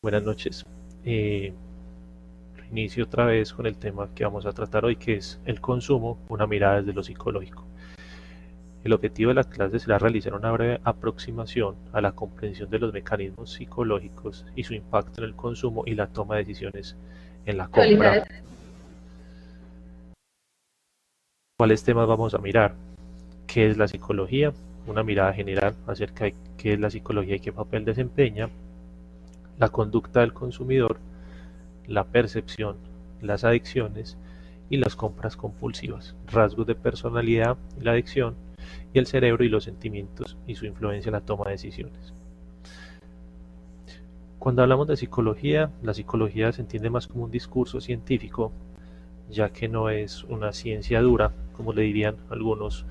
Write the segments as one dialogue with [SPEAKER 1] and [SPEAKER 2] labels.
[SPEAKER 1] Buenas noches. Eh, Inicio otra vez con el tema que vamos a tratar hoy, que es el consumo, una mirada desde lo psicológico. El objetivo de la clase será realizar una breve aproximación a la comprensión de los mecanismos psicológicos y su impacto en el consumo y la toma de decisiones en la compra. ¿Cuáles temas vamos a mirar? ¿Qué es la psicología? Una mirada general acerca de qué es la psicología y qué papel desempeña, la conducta del consumidor, la percepción, las adicciones y las compras compulsivas, rasgos de personalidad y la adicción, y el cerebro y los sentimientos y su influencia en la toma de decisiones. Cuando hablamos de psicología, la psicología se entiende más como un discurso científico, ya que no es una ciencia dura, como le dirían algunos,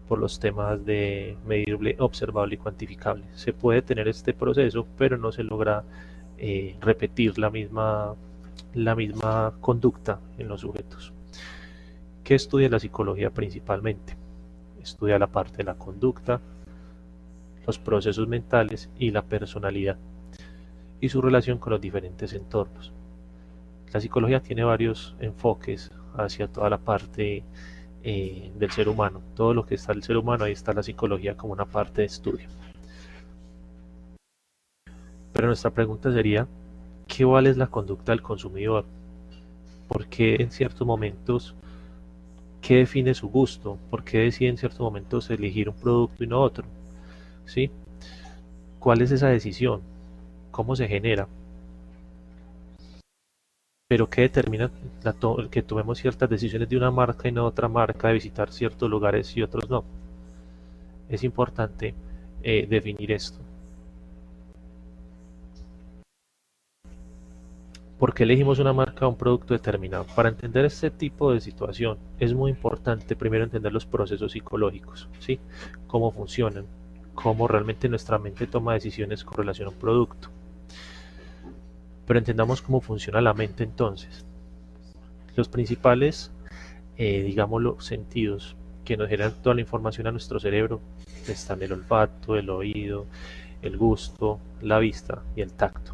[SPEAKER 1] por los temas de medible, observable y cuantificable. Se puede tener este proceso, pero no se logra repetir la misma conducta en los sujetos. ¿Qué estudia la psicología principalmente? Estudia la parte de la conducta, los procesos mentales y la personalidad y su relación con los diferentes entornos. La psicología tiene varios enfoques hacia toda la parte del ser humano. Todo lo que está el ser humano, ahí está la psicología como una parte de estudio. Pero nuestra pregunta sería, ¿qué vale es la conducta del consumidor? ¿Por qué en ciertos momentos, qué define su gusto? ¿Por qué decide en ciertos momentos elegir un producto y no otro? ¿Sí? ¿Cuál es esa decisión? ¿Cómo se genera? Pero ¿qué determina que tomemos ciertas decisiones de una marca y no otra marca, de visitar ciertos lugares y otros no? Es importante definir esto. ¿Por qué elegimos una marca o un producto determinado? Para entender este tipo de situación es muy importante primero entender los procesos psicológicos, ¿sí? Cómo funcionan, cómo realmente nuestra mente toma decisiones con relación a un producto. Pero entendamos cómo funciona la mente entonces. Los principales, digámoslo, sentidos que nos generan toda la información a nuestro cerebro están el olfato, el oído, el gusto, la vista y el tacto.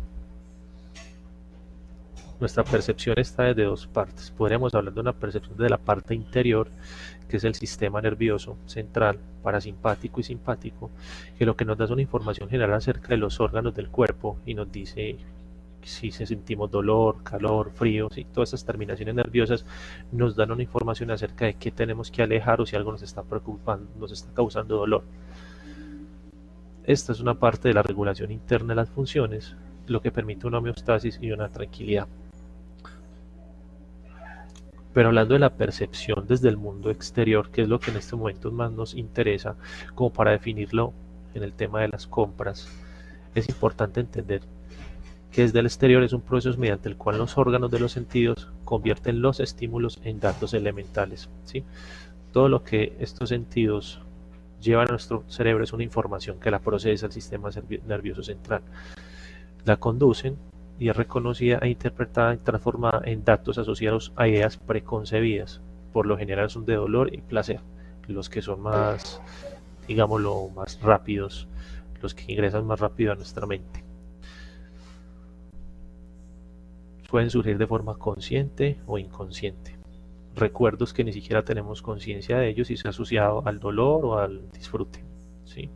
[SPEAKER 1] Nuestra percepción está desde dos partes. Podríamos hablar de una percepción de la parte interior, que es el sistema nervioso central, parasimpático y simpático, que lo que nos da es una información general acerca de los órganos del cuerpo y nos dice si sentimos dolor, calor, frío, ¿sí? Todas estas terminaciones nerviosas nos dan una información acerca de qué tenemos que alejar o si algo nos está preocupando, nos está causando dolor. Esta es una parte de la regulación interna de las funciones, lo que permite una homeostasis y una tranquilidad. Pero hablando de la percepción desde el mundo exterior, que es lo que en este momento más nos interesa, como para definirlo en el tema de las compras, es importante entender que desde el exterior es un proceso mediante el cual los órganos de los sentidos convierten los estímulos en datos elementales, ¿sí? Todo lo que estos sentidos llevan a nuestro cerebro es una información que la procesa el sistema nervioso central. La conducen y es reconocida e interpretada y transformada en datos asociados a ideas preconcebidas. Por lo general son de dolor y placer, los que son más, digámoslo, más rápidos, los que ingresan más rápido a nuestra mente. Pueden surgir de forma consciente o inconsciente. Recuerdos que ni siquiera tenemos conciencia de ellos y se ha asociado al dolor o al disfrute, ¿sí?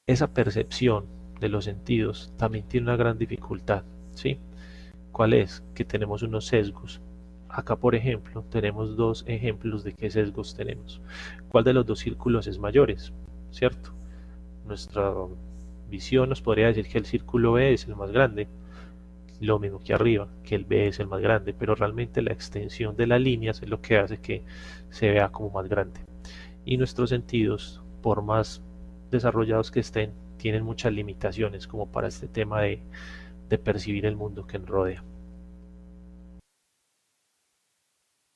[SPEAKER 1] Esa percepción de los sentidos también tiene una gran dificultad, ¿sí? ¿Cuál es? Que tenemos unos sesgos. Acá, por ejemplo, tenemos dos ejemplos de qué sesgos tenemos. ¿Cuál de los dos círculos es mayores? ¿Cierto? Nuestra visión nos podría decir que el círculo B es el más grande, lo mismo que arriba, que el B es el más grande, pero realmente la extensión de las líneas es lo que hace que se vea como más grande. Y nuestros sentidos, por más desarrollados que estén, tienen muchas limitaciones como para este tema de percibir el mundo que nos rodea.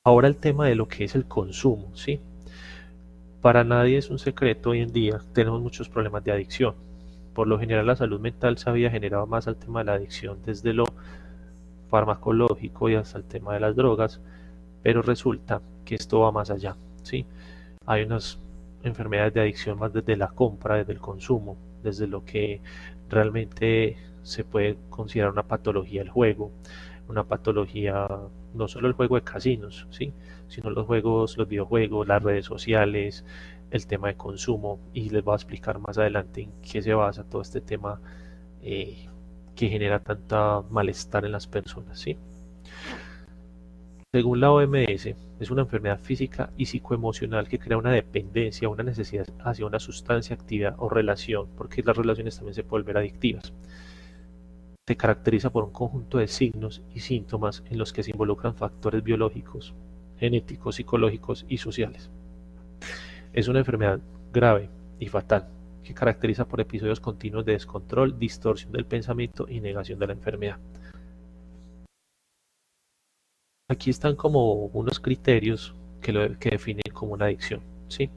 [SPEAKER 1] Ahora el tema de lo que es el consumo, ¿sí? Para nadie es un secreto hoy en día, tenemos muchos problemas de adicción. Por lo general la salud mental se había generado más al tema de la adicción desde lo farmacológico y hasta el tema de las drogas, pero resulta que esto va más allá, ¿sí? Hay unas enfermedades de adicción más desde la compra, desde el consumo, desde lo que realmente se puede considerar una patología del juego, una patología no solo el juego de casinos, ¿sí? Sino los juegos, los videojuegos, las redes sociales, el tema de consumo, y les voy a explicar más adelante en qué se basa todo este tema eh, que genera tanta malestar en las personas, ¿sí? Según la OMS, es una enfermedad física y psicoemocional que crea una dependencia, una necesidad hacia una sustancia, actividad o relación, porque las relaciones también se pueden volver adictivas. Se caracteriza por un conjunto de signos y síntomas en los que se involucran factores biológicos, genéticos, psicológicos y sociales. Es una enfermedad grave y fatal que caracteriza por episodios continuos de descontrol, distorsión del pensamiento y negación de la enfermedad. Aquí están como unos criterios que definen como una adicción, ¿sí?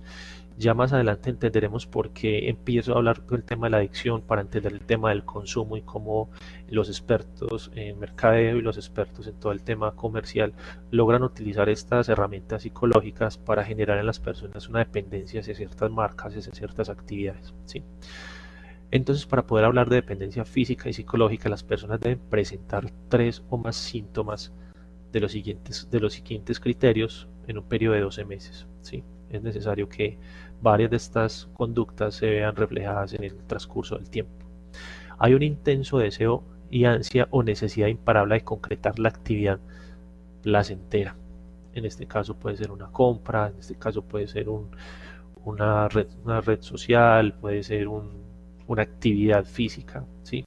[SPEAKER 1] Ya más adelante entenderemos por qué empiezo a hablar del tema de la adicción para entender el tema del consumo y cómo los expertos en mercadeo y los expertos en todo el tema comercial logran utilizar estas herramientas psicológicas para generar en las personas una dependencia hacia ciertas marcas, hacia ciertas actividades, ¿sí? Entonces, para poder hablar de dependencia física y psicológica, las personas deben presentar 3 o más síntomas de los siguientes criterios en un periodo de 12 meses, ¿sí? Es necesario que varias de estas conductas se vean reflejadas en el transcurso del tiempo. Hay un intenso deseo y ansia o necesidad imparable de concretar la actividad placentera. En este caso puede ser una compra, en este caso puede ser una red social, puede ser una actividad física, ¿sí?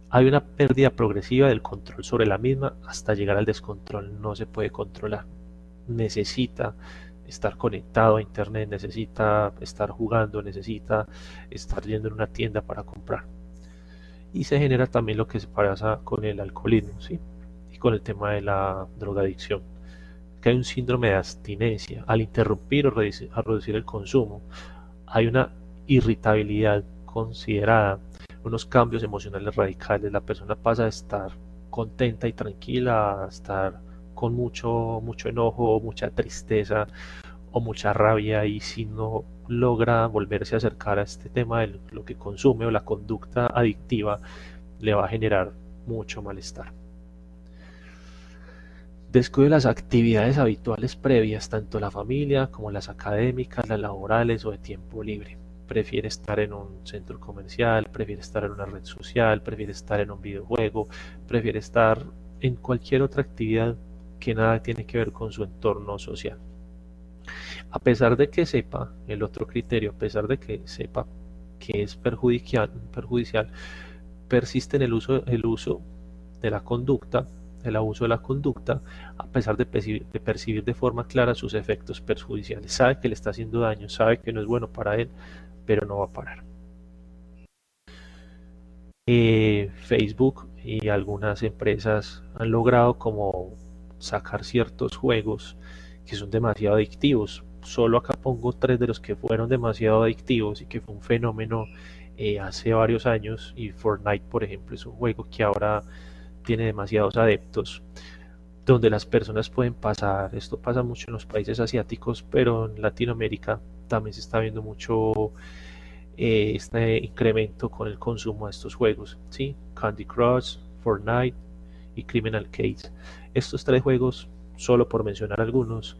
[SPEAKER 1] Hay una pérdida progresiva del control sobre la misma hasta llegar al descontrol. No se puede controlar. Necesita estar conectado a internet, necesita estar jugando, necesita estar yendo en una tienda para comprar. Y se genera también lo que se pasa con el alcoholismo, ¿sí? Y con el tema de la drogadicción, que hay un síndrome de abstinencia. Al interrumpir o reducir el consumo, hay una irritabilidad considerada, unos cambios emocionales radicales. La persona pasa de estar contenta y tranquila a estar con mucho enojo, mucha tristeza o mucha rabia, y si no logra volverse a acercar a este tema de lo que consume o la conducta adictiva, le va a generar mucho malestar. Descuide las actividades habituales previas, tanto la familia como las académicas, las laborales o de tiempo libre. Prefiere estar en un centro comercial, prefiere estar en una red social, prefiere estar en un videojuego, prefiere estar en cualquier otra actividad que nada tiene que ver con su entorno social. A pesar de que sepa, el otro criterio, a pesar de que sepa que es perjudicial, persiste en el uso de la conducta, el abuso de la conducta, a pesar de percibir de forma clara sus efectos perjudiciales. Sabe que le está haciendo daño, sabe que no es bueno para él, pero no va a parar. Facebook y algunas empresas han logrado como sacar ciertos juegos que son demasiado adictivos. Solo acá pongo 3 de los que fueron demasiado adictivos y que fue un fenómeno hace varios años. Y Fortnite, por ejemplo, es un juego que ahora tiene demasiados adeptos, donde las personas pueden pasar, esto pasa mucho en los países asiáticos, pero en Latinoamérica también se está viendo mucho este incremento con el consumo de estos juegos, ¿sí? Candy Crush, Fortnite y Criminal Case. Estos 3 juegos, solo por mencionar algunos,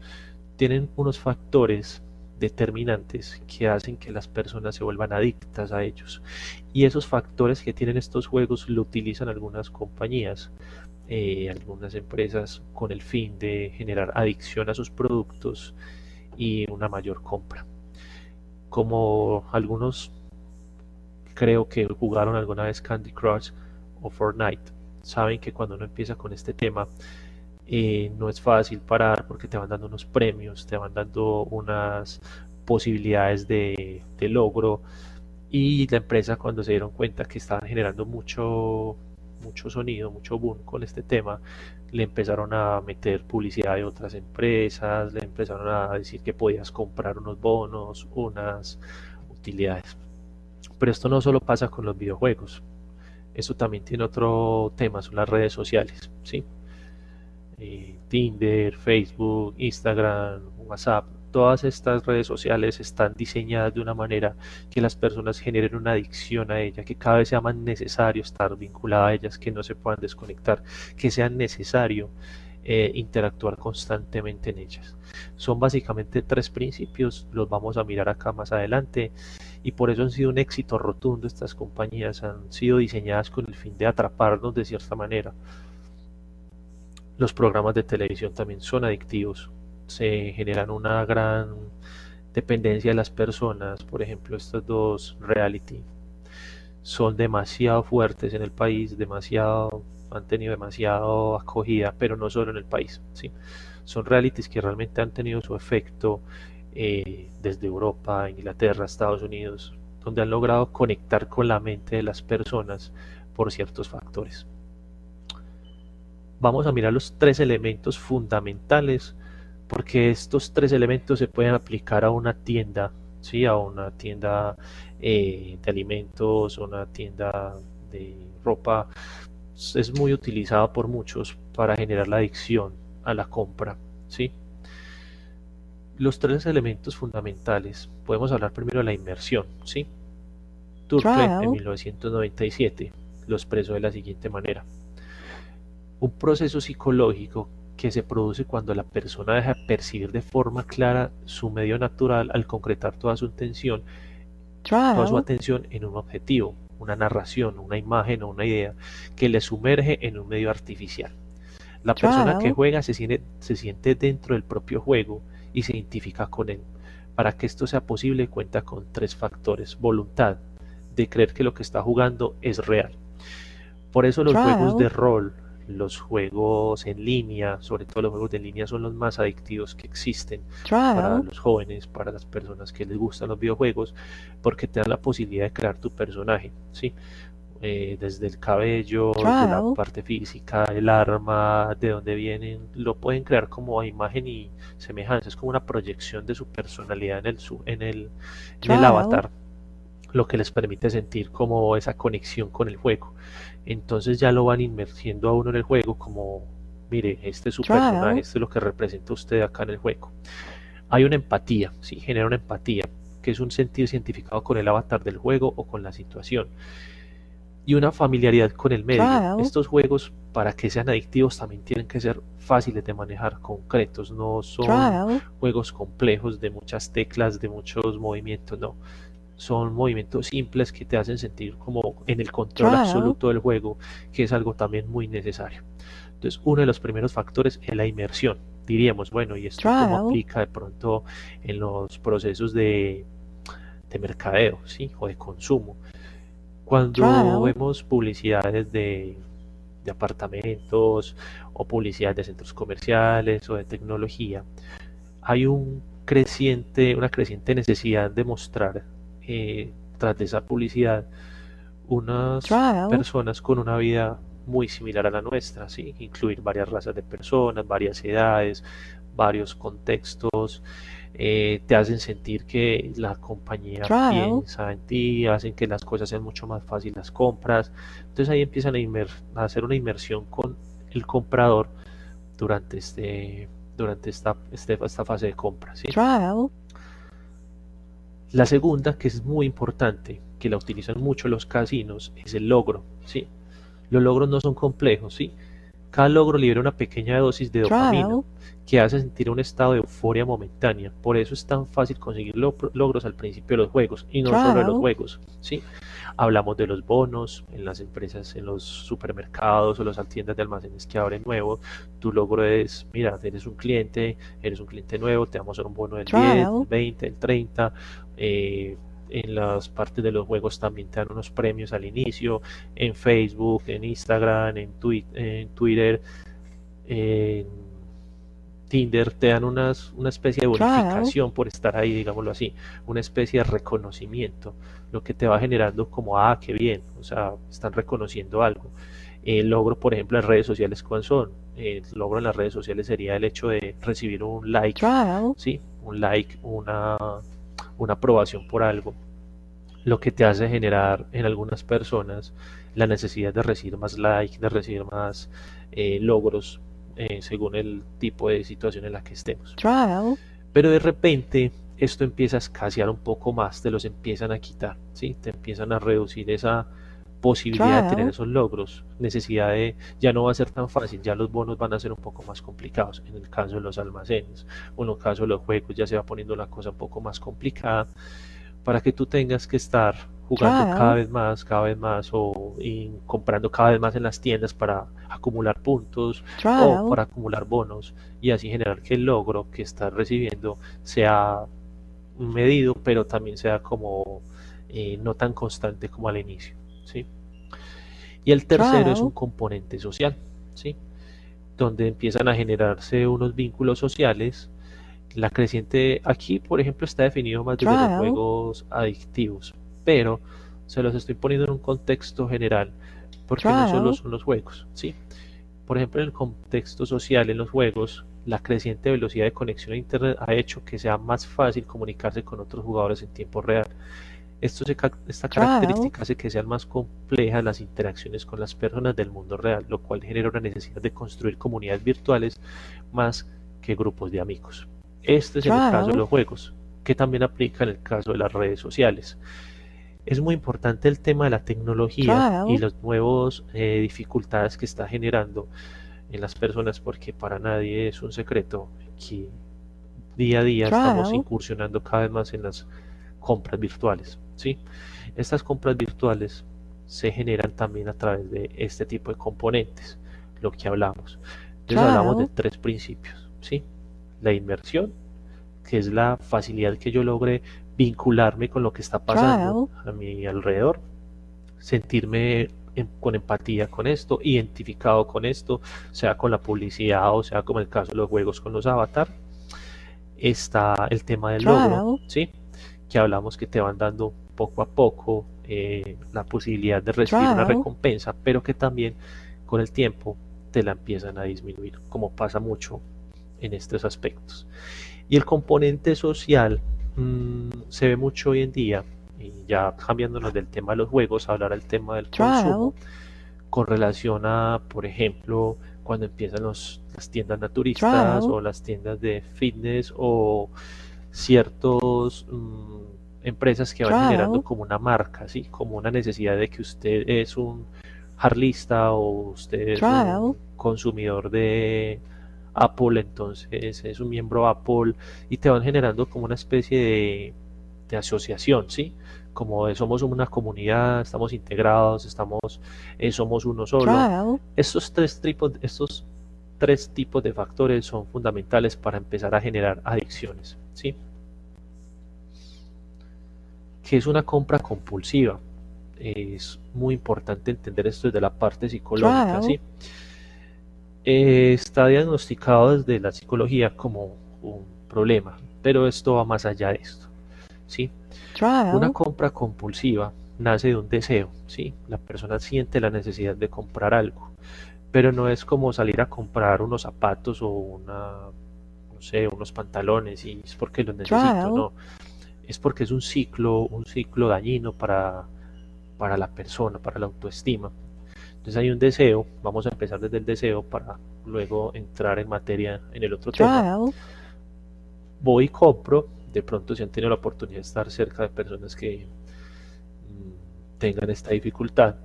[SPEAKER 1] tienen unos factores determinantes que hacen que las personas se vuelvan adictas a ellos. Y esos factores que tienen estos juegos lo utilizan algunas compañías, algunas empresas, con el fin de generar adicción a sus productos y una mayor compra. Como algunos creo que jugaron alguna vez Candy Crush o Fortnite, saben que cuando uno empieza con este tema, no es fácil parar porque te van dando unos premios, te van dando unas posibilidades de logro, y la empresa, cuando se dieron cuenta que estaban generando mucho sonido, mucho boom con este tema, le empezaron a meter publicidad de otras empresas, le empezaron a decir que podías comprar unos bonos, unas utilidades. Pero esto no solo pasa con los videojuegos, esto también tiene otro tema, son las redes sociales, ¿sí? Tinder, Facebook, Instagram, WhatsApp. Todas estas redes sociales están diseñadas de una manera que las personas generen una adicción a ella, que cada vez sea más necesario estar vinculada a ellas, que no se puedan desconectar, que sea necesario interactuar constantemente en ellas. Son básicamente tres principios, los vamos a mirar acá más adelante, y por eso han sido un éxito rotundo. Estas compañías han sido diseñadas con el fin de atraparnos de cierta manera. Los programas de televisión también son adictivos, se generan una gran dependencia de las personas. Por ejemplo, estos dos reality son demasiado fuertes en el país, han tenido demasiado acogida, pero no solo en el país, ¿sí? Son realities que realmente han tenido su efecto desde Europa, Inglaterra, Estados Unidos, donde han logrado conectar con la mente de las personas por ciertos factores. Vamos a mirar los tres elementos fundamentales, porque estos tres elementos se pueden aplicar a una tienda, ¿sí? A una tienda de alimentos, una tienda de ropa. Es muy utilizada por muchos para generar la adicción a la compra, ¿sí? Los tres elementos fundamentales, podemos hablar primero de la inmersión, ¿sí? Turkle en 1997 lo expresó de la siguiente manera: un proceso psicológico que se produce cuando la persona deja de percibir de forma clara su medio natural al concretar toda su atención en un objetivo, una narración, una imagen o una idea que le sumerge en un medio artificial. La persona que juega se siente dentro del propio juego y se identifica con él. Para que esto sea posible cuenta con tres factores: voluntad, de creer que lo que está jugando es real. Por eso los juegos de rol, los juegos en línea, sobre todo los juegos de línea, son los más adictivos que existen para los jóvenes, para las personas que les gustan los videojuegos, porque te dan la posibilidad de crear tu personaje, ¿sí? Desde el cabello, de la parte física, el arma, de dónde vienen, lo pueden crear como a imagen y semejanza. Es como una proyección de su personalidad en el avatar, lo que les permite sentir como esa conexión con el juego. Entonces ya lo van inmersiendo a uno en el juego como, mire, este es su personaje, este es lo que representa usted acá en el juego. Hay una empatía, sí, genera una empatía, que es un sentirse identificado con el avatar del juego o con la situación. Y una familiaridad con el medio. Estos juegos, para que sean adictivos, también tienen que ser fáciles de manejar, concretos. No son juegos complejos de muchas teclas, de muchos movimientos, no. Son movimientos simples que te hacen sentir como en el control absoluto del juego, que es algo también muy necesario. Entonces, uno de los primeros factores es la inmersión. Diríamos, bueno, ¿y esto cómo aplica de pronto en los procesos de mercadeo, ¿sí? O de consumo? Cuando vemos publicidades de apartamentos o publicidades de centros comerciales o de tecnología, hay una creciente necesidad de mostrar tras de esa publicidad unas personas con una vida muy similar a la nuestra, ¿sí? Incluir varias razas de personas, varias edades, varios contextos, te hacen sentir que la compañía piensa en ti, hacen que las cosas sean mucho más fáciles las compras. Entonces ahí empiezan a hacer una inmersión con el comprador durante esta fase de compra, ¿sí? La segunda, que es muy importante, que la utilizan mucho los casinos, es el logro, ¿sí? Los logros no son complejos, ¿sí? Cada logro libera una pequeña dosis de dopamina que hace sentir un estado de euforia momentánea. Por eso es tan fácil conseguir logros al principio de los juegos, y no solo de los juegos, ¿sí? Hablamos de los bonos en las empresas, en los supermercados o las tiendas de almacenes que abren nuevos. Tu logro es, mira, eres un cliente nuevo, te vamos a dar un bono del 10, del 20, del 30. En las partes de los juegos también te dan unos premios al inicio, en Facebook, en Instagram, en Twitter, en Tinder, te dan una especie de bonificación por estar ahí, digámoslo así, una especie de reconocimiento, lo que te va generando como, qué bien, o sea, están reconociendo algo. El logro, por ejemplo, en redes sociales, ¿cuáles son? El logro en las redes sociales sería el hecho de recibir un like, ¿sí? Un like, una aprobación por algo, lo que te hace generar en algunas personas la necesidad de recibir más like, de recibir más logros según el tipo de situación en la que estemos. Pero de repente esto empieza a escasear un poco más, te los empiezan a quitar, ¿sí? Te empiezan a reducir esa posibilidad de tener esos logros, necesidad de, ya no va a ser tan fácil, ya los bonos van a ser un poco más complicados, en el caso de los almacenes, o en el caso de los juegos ya se va poniendo la cosa un poco más complicada, para que tú tengas que estar jugando cada vez más y comprando cada vez más en las tiendas para acumular puntos o para acumular bonos y así generar que el logro que estás recibiendo sea medido, pero también sea como no tan constante como al inicio, ¿sí? Y el tercero es un componente social, ¿sí? Donde empiezan a generarse unos vínculos sociales. La creciente, aquí por ejemplo está definido más desde los juegos adictivos, pero se los estoy poniendo en un contexto general, porque no solo son los juegos, ¿sí? Por ejemplo, en el contexto social, en los juegos, la creciente velocidad de conexión a Internet ha hecho que sea más fácil comunicarse con otros jugadores en tiempo real. Esta característica hace que sean más complejas las interacciones con las personas del mundo real, lo cual genera una necesidad de construir comunidades virtuales más que grupos de amigos. Este es el caso de los juegos, que también aplica en el caso de las redes sociales. Es muy importante el tema de la tecnología y las nuevas dificultades que está generando en las personas, porque para nadie es un secreto que día a día estamos incursionando cada vez más en las compras virtuales, ¿sí? Estas compras virtuales se generan también a través de este tipo de componentes, lo que hablamos. Entonces hablamos de tres principios, ¿sí? La inmersión, que es la facilidad que yo logre vincularme con lo que está pasando a mi alrededor, sentirme con empatía con esto, identificado con esto, sea con la publicidad o sea como el caso de los juegos con los avatar. Está el tema del logro, ¿sí? Que hablamos que te van dando poco a poco la posibilidad de recibir una recompensa, pero que también con el tiempo te la empiezan a disminuir, como pasa mucho en estos aspectos. Y el componente social se ve mucho hoy en día, y ya cambiándonos del tema de los juegos, hablar al tema del consumo, con relación a, por ejemplo, cuando empiezan las tiendas naturistas o las tiendas de fitness o ciertas empresas que van generando como una marca, ¿sí? Como una necesidad de que usted es un harlista o usted es un consumidor de Apple, entonces es un miembro Apple y te van generando como una especie de asociación, ¿sí? Como de somos una comunidad, estamos integrados, somos uno solo. Estos tres tipos de factores son fundamentales para empezar a generar adicciones, ¿sí? ¿Qué es una compra compulsiva? Es muy importante entender esto desde la parte psicológica, ¿sí? Está diagnosticado desde la psicología como un problema, pero esto va más allá de esto, ¿sí? Una compra compulsiva nace de un deseo, ¿sí? La persona siente la necesidad de comprar algo, pero no es como salir a comprar unos zapatos o no sé, unos pantalones y es porque los necesito, no. Es porque es un ciclo dañino para la persona, para la autoestima. Entonces hay un deseo, vamos a empezar desde el deseo para luego entrar en materia en el otro tema. Voy y compro, de pronto si han tenido la oportunidad de estar cerca de personas que tengan esta dificultad,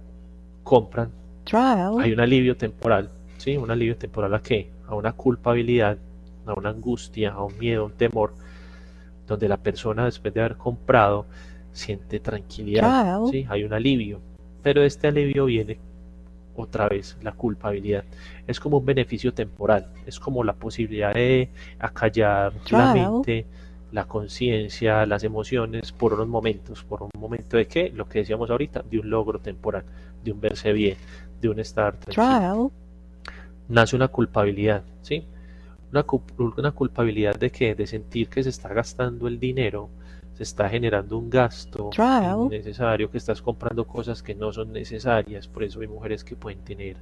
[SPEAKER 1] compran, hay un alivio temporal, ¿sí? Un alivio temporal ¿a qué? A una culpabilidad, a una angustia, a un miedo, a un temor, donde la persona después de haber comprado siente tranquilidad, ¿sí? Hay un alivio, pero este alivio viene otra vez la culpabilidad. Es como un beneficio temporal, es como la posibilidad de acallar la mente, la conciencia, las emociones por un momento de qué, lo que decíamos ahorita, de un logro temporal, de un verse bien, de un estar tranquilo. Nace una culpabilidad, ¿sí? Una culpabilidad de que de sentir que se está gastando el dinero, se está generando un gasto innecesario, que estás comprando cosas que no son necesarias. Por eso hay mujeres que pueden tener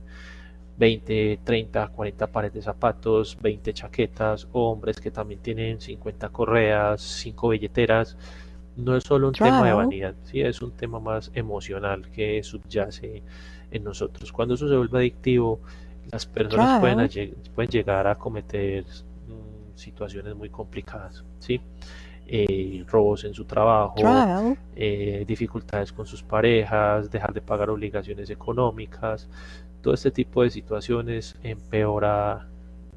[SPEAKER 1] 20, 30, 40 pares de zapatos, 20 chaquetas, o hombres que también tienen 50 correas, 5 billeteras. No es solo un tema de vanidad, ¿sí? Es un tema más emocional que subyace en nosotros. Cuando eso se vuelve adictivo, las personas pueden llegar a cometer situaciones muy complicadas, ¿sí? Robos en su trabajo, dificultades con sus parejas, dejar de pagar obligaciones económicas, todo este tipo de situaciones empeora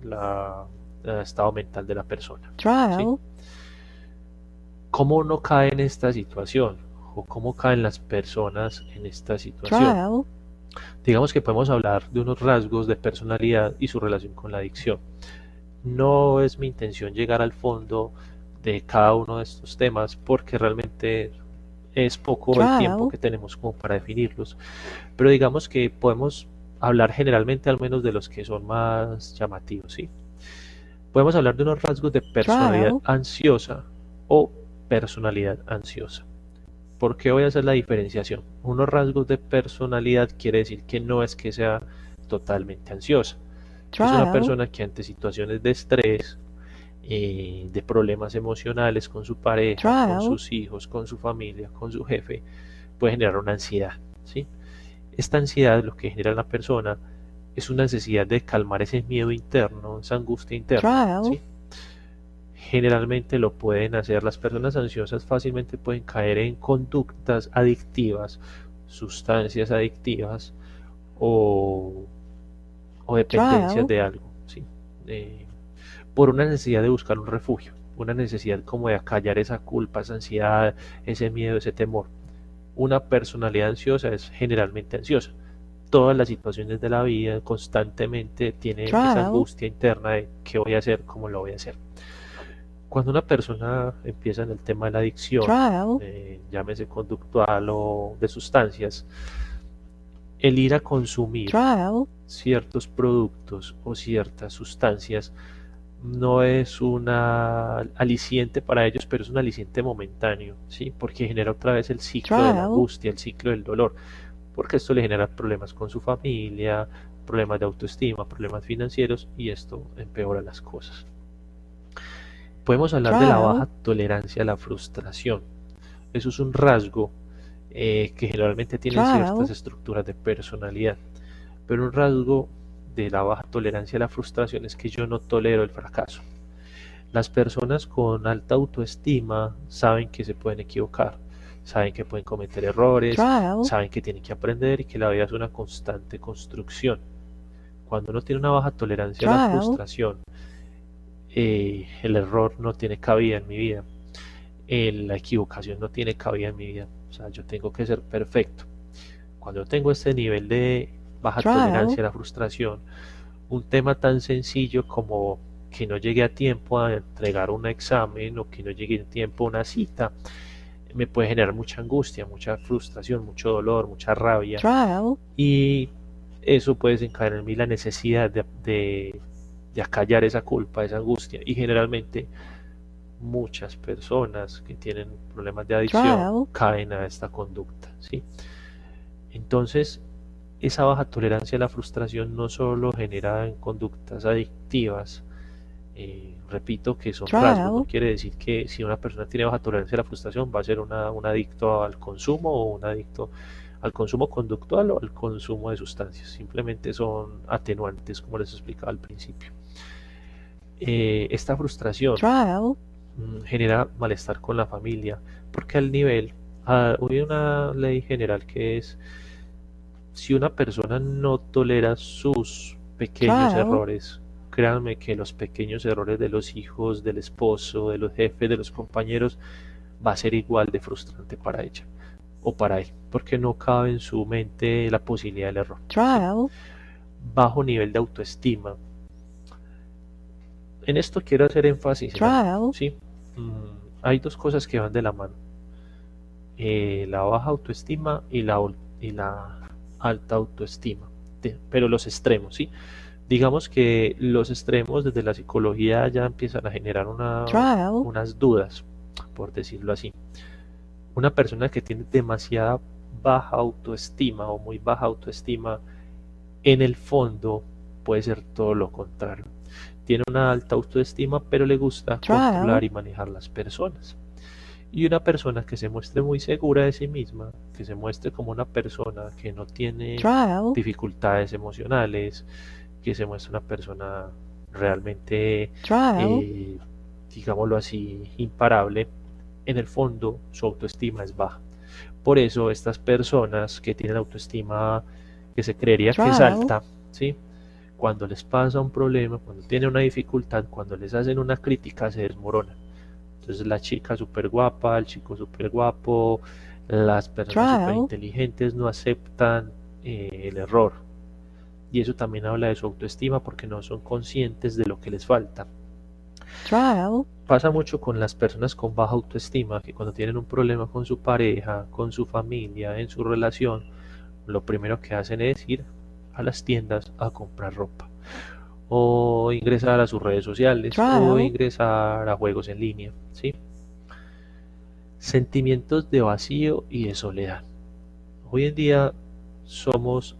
[SPEAKER 1] el estado mental de la persona, ¿sí? ¿Cómo uno cae en esta situación? ¿O cómo caen las personas en esta situación? Digamos que podemos hablar de unos rasgos de personalidad y su relación con la adicción. No es mi intención llegar al fondo de cada uno de estos temas porque realmente es poco el tiempo que tenemos como para definirlos, pero digamos que podemos hablar generalmente al menos de los que son más llamativos, ¿sí? Podemos hablar de unos rasgos de personalidad ansiosa o personalidad ansiosa. ¿Por qué voy a hacer la diferenciación? Unos rasgos de personalidad quiere decir que no es que sea totalmente ansiosa. Es una persona que ante situaciones de estrés, de problemas emocionales con su pareja, con sus hijos, con su familia, con su jefe, puede generar una ansiedad, ¿sí? Esta ansiedad lo que genera en la persona es una necesidad de calmar ese miedo interno, esa angustia interna, ¿sí? Generalmente lo pueden hacer. Las personas ansiosas fácilmente pueden caer en conductas adictivas, sustancias adictivas o, o dependencias de algo, ¿sí? Por una necesidad de buscar un refugio, una necesidad como de acallar esa culpa, esa ansiedad, ese miedo, ese temor. Una personalidad ansiosa es generalmente ansiosa. Todas las situaciones de la vida constantemente tiene esa angustia interna de qué voy a hacer, cómo lo voy a hacer. Cuando una persona empieza en el tema de la adicción, llámese conductual o de sustancias, el ir a consumir ciertos productos o ciertas sustancias no es una aliciente para ellos, pero es un aliciente momentáneo, ¿sí? Porque genera otra vez el ciclo de la angustia, el ciclo del dolor, porque esto le genera problemas con su familia, problemas de autoestima, problemas financieros, y esto empeora las cosas. Podemos hablar de la baja tolerancia a la frustración. Eso es un rasgo que generalmente tienen ciertas estructuras de personalidad, pero un rasgo de la baja tolerancia a la frustración es que yo no tolero el fracaso. Las personas con alta autoestima saben que se pueden equivocar, saben que pueden cometer errores, saben que tienen que aprender y que la vida es una constante construcción. Cuando uno tiene una baja tolerancia a la frustración, el error no tiene cabida en mi vida, la equivocación no tiene cabida en mi vida, o sea, yo tengo que ser perfecto. Cuando yo tengo este nivel de baja tolerancia a la frustración, un tema tan sencillo como que no llegue a tiempo a entregar un examen o que no llegue a tiempo a una cita, me puede generar mucha angustia, mucha frustración, mucho dolor, mucha rabia, y eso puede desencadenar en mí la necesidad de acallar esa culpa, esa angustia, y generalmente muchas personas que tienen problemas de adicción caen a esta conducta, ¿sí? Entonces, esa baja tolerancia a la frustración no solo genera en conductas adictivas, repito que son rasgos, no quiere decir que si una persona tiene baja tolerancia a la frustración va a ser un adicto al consumo o un adicto al consumo conductual o al consumo de sustancias, simplemente son atenuantes como les explicaba al principio. Esta frustración genera malestar con la familia, porque al nivel, hay una ley general que es, si una persona no tolera sus pequeños errores, créanme que los pequeños errores de los hijos, del esposo, de los jefes, de los compañeros, va a ser igual de frustrante para ella o para él, porque no cabe en su mente la posibilidad del error. ¿Sí? Bajo nivel de autoestima. En esto quiero hacer énfasis, ¿sí? Hay dos cosas que van de la mano. La baja autoestima y la alta autoestima, pero los extremos, ¿sí? Digamos que los extremos desde la psicología ya empiezan a generar unas dudas, por decirlo así. Una persona que tiene demasiada baja autoestima o muy baja autoestima, en el fondo puede ser todo lo contrario. Tiene una alta autoestima, pero le gusta controlar y manejar las personas. Y una persona que se muestre muy segura de sí misma, que se muestre como una persona que no tiene dificultades emocionales, que se muestre una persona realmente,
[SPEAKER 2] trial,
[SPEAKER 1] digámoslo así, imparable, en el fondo su autoestima es baja. Por eso estas personas que tienen autoestima que se creería que es
[SPEAKER 2] trial,
[SPEAKER 1] alta, ¿sí? Cuando les pasa un problema, cuando tienen una dificultad, cuando les hacen una crítica, se desmoronan. Entonces la chica súper guapa, el chico súper guapo, las personas súper
[SPEAKER 2] trial,
[SPEAKER 1] inteligentes no aceptan el error. Y eso también habla de su autoestima porque no son conscientes de lo que les falta.
[SPEAKER 2] trial,
[SPEAKER 1] Pasa mucho con las personas con baja autoestima que cuando tienen un problema con su pareja, con su familia, en su relación, lo primero que hacen es ir a las tiendas a comprar ropa o ingresar a sus redes sociales o
[SPEAKER 2] trial,
[SPEAKER 1] ingresar a juegos en línea, ¿sí? Sentimientos de vacío y de soledad. Hoy en día somos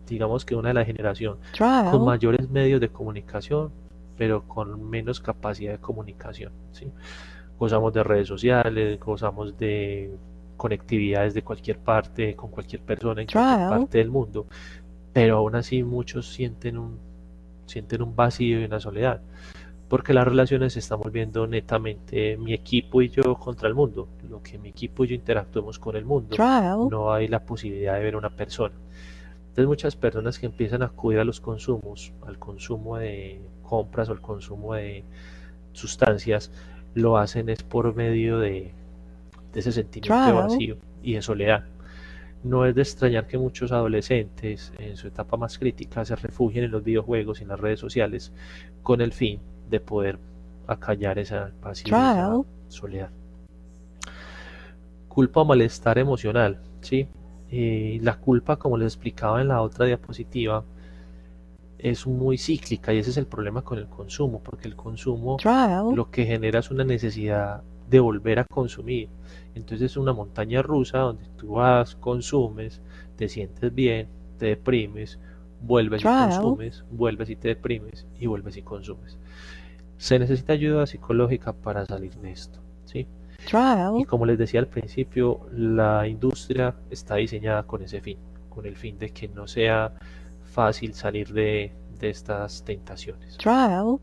[SPEAKER 1] digamos que una de la generación con
[SPEAKER 2] trial,
[SPEAKER 1] mayores medios de comunicación, pero con menos capacidad de comunicación, ¿sí? Gozamos de redes sociales, gozamos de conectividades de cualquier parte, con cualquier persona en cualquier
[SPEAKER 2] trial,
[SPEAKER 1] parte del mundo, pero aún así muchos sienten un vacío y una soledad, porque las relaciones se están volviendo netamente mi equipo y yo contra el mundo, lo que mi equipo y yo interactuemos con el mundo,
[SPEAKER 2] trial,
[SPEAKER 1] no hay la posibilidad de ver a una persona. Entonces muchas personas que empiezan a acudir a los consumos, al consumo de compras o al consumo de sustancias, lo hacen es por medio de ese sentimiento de
[SPEAKER 2] trial,
[SPEAKER 1] vacío y de soledad. No es de extrañar que muchos adolescentes en su etapa más crítica se refugien en los videojuegos y en las redes sociales con el fin de poder acallar esa vacío y esa
[SPEAKER 2] trial,
[SPEAKER 1] soledad. Culpa o malestar emocional, ¿sí? La culpa, como les explicaba en la otra diapositiva, es muy cíclica y ese es el problema con el consumo, porque el consumo
[SPEAKER 2] trial,
[SPEAKER 1] lo que genera es una necesidad de volver a consumir. Entonces es una montaña rusa donde tú vas, consumes, te sientes bien, te deprimes, vuelves y
[SPEAKER 2] trial,
[SPEAKER 1] consumes, vuelves y te deprimes y vuelves y consumes. Se necesita ayuda psicológica para salir de esto, ¿sí? Y
[SPEAKER 2] trial,
[SPEAKER 1] como les decía al principio, la industria está diseñada con ese fin, con el fin de que no sea fácil salir de estas tentaciones.
[SPEAKER 2] trial,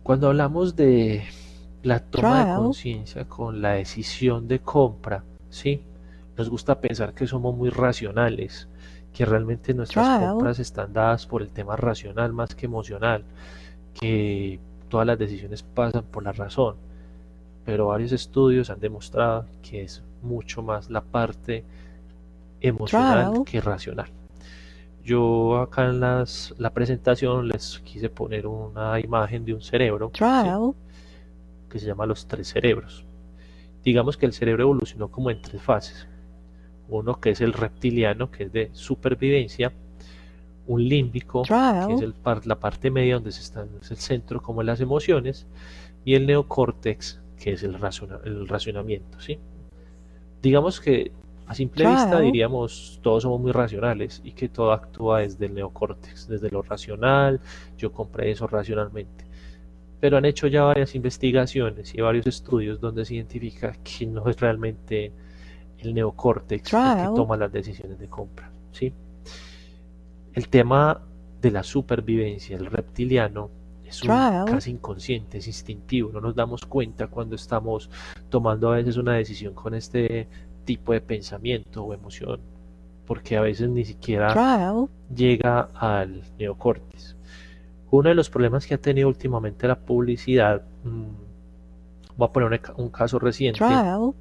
[SPEAKER 1] Cuando hablamos de la toma de
[SPEAKER 2] trial,
[SPEAKER 1] conciencia con la decisión de compra, ¿sí? Nos gusta pensar que somos muy racionales, que realmente nuestras
[SPEAKER 2] trial,
[SPEAKER 1] compras están dadas por el tema racional más que emocional, que todas las decisiones pasan por la razón, pero varios estudios han demostrado que es mucho más la parte emocional
[SPEAKER 2] trial,
[SPEAKER 1] que racional. Yo acá en la presentación les quise poner una imagen de un cerebro, ¿sí?
[SPEAKER 2] trial,
[SPEAKER 1] Que se llama los tres cerebros. Digamos que el cerebro evolucionó como en tres fases. Uno que es el reptiliano, que es de supervivencia, un límbico, que es
[SPEAKER 2] trial,
[SPEAKER 1] la parte media donde es el centro como en las emociones, y el neocórtex, que es el racionamiento, ¿sí? Digamos que a simple vista
[SPEAKER 2] trial,
[SPEAKER 1] diríamos todos somos muy racionales y que todo actúa desde el neocórtex, desde lo racional, yo compré eso racionalmente. Pero han hecho ya varias investigaciones y varios estudios donde se identifica que no es realmente el neocórtex el que
[SPEAKER 2] trial,
[SPEAKER 1] toma las decisiones de compra, ¿sí? El tema de la supervivencia, el reptiliano, es un
[SPEAKER 2] trial,
[SPEAKER 1] casi inconsciente, es instintivo, no nos damos cuenta cuando estamos tomando a veces una decisión con este tipo de pensamiento o emoción, porque a veces ni siquiera
[SPEAKER 2] trial,
[SPEAKER 1] llega al neocórtex. Uno de los problemas que ha tenido últimamente la publicidad, voy a poner un caso reciente
[SPEAKER 2] trial,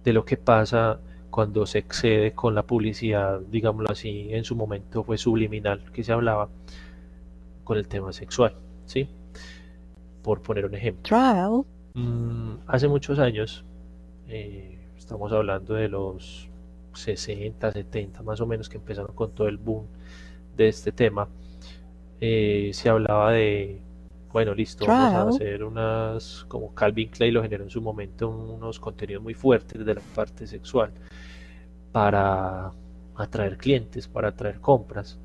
[SPEAKER 1] de lo que pasa cuando se excede con la publicidad, digámoslo así, en su momento fue subliminal, que se hablaba con el tema sexual, ¿sí? Por poner un ejemplo.
[SPEAKER 2] trial,
[SPEAKER 1] Hace muchos años, estamos hablando de los 60, 70 más o menos, que empezaron con todo el boom de este tema, se hablaba de, bueno, listo, vamos a
[SPEAKER 2] trial,
[SPEAKER 1] hacer unas, como Calvin Klein lo generó en su momento, unos contenidos muy fuertes de la parte sexual para atraer clientes, para atraer compras.